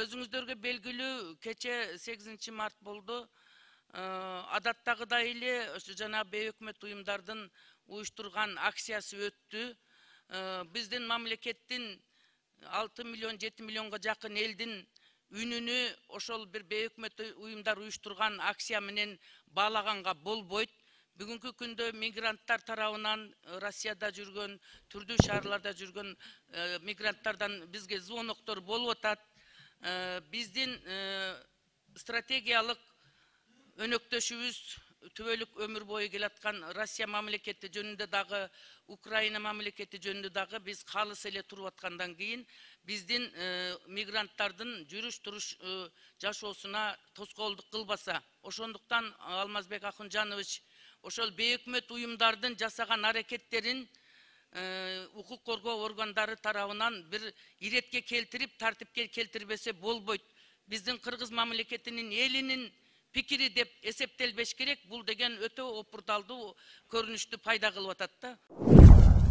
Özüңүздөргө белгилүү кече 8 март болду. Адаттагыдай эле ошо жана бейөкмөт уюмдардын уюштурган акциясы өттү. Биздин мамлекеттин 6 миллион 7 миллионго жакын элдин үнүнү ошол бир бейөкмөт уюмдар уюштурган акция менен баалаганга болбойт. Бүгүнкү күндө мигранттар тарабынан Россияда жүргөн, түрдүү шаарларда жүргөн мигранттардан бизге звоноктор болуп атат. Биздин стратегиялык өнөктөшүбүз түбөлүк өмүр бою келаткан Россия мамлекети жөнүндө дагы, Украина мамлекети жөнүндө дагы биз калыс эле туруп аткандан кийин биздин мигранттардын жүрүш-туруш жашоосуна тоскоолдук кылбаса, ошондуктан Алмазбек Акунжанович ошол бейөкмөт уюмдардын жасаган аракеттерин укук коргоо органдары тарабынан бир иретке келтирип, тартипке келтирбесе болбойт. Биздин Кыргыз мамлекетинин элинин пикири деп эсептелбеш керек. Бул деген өтө опурталдуу көрүнүштү пайда кылып атат да.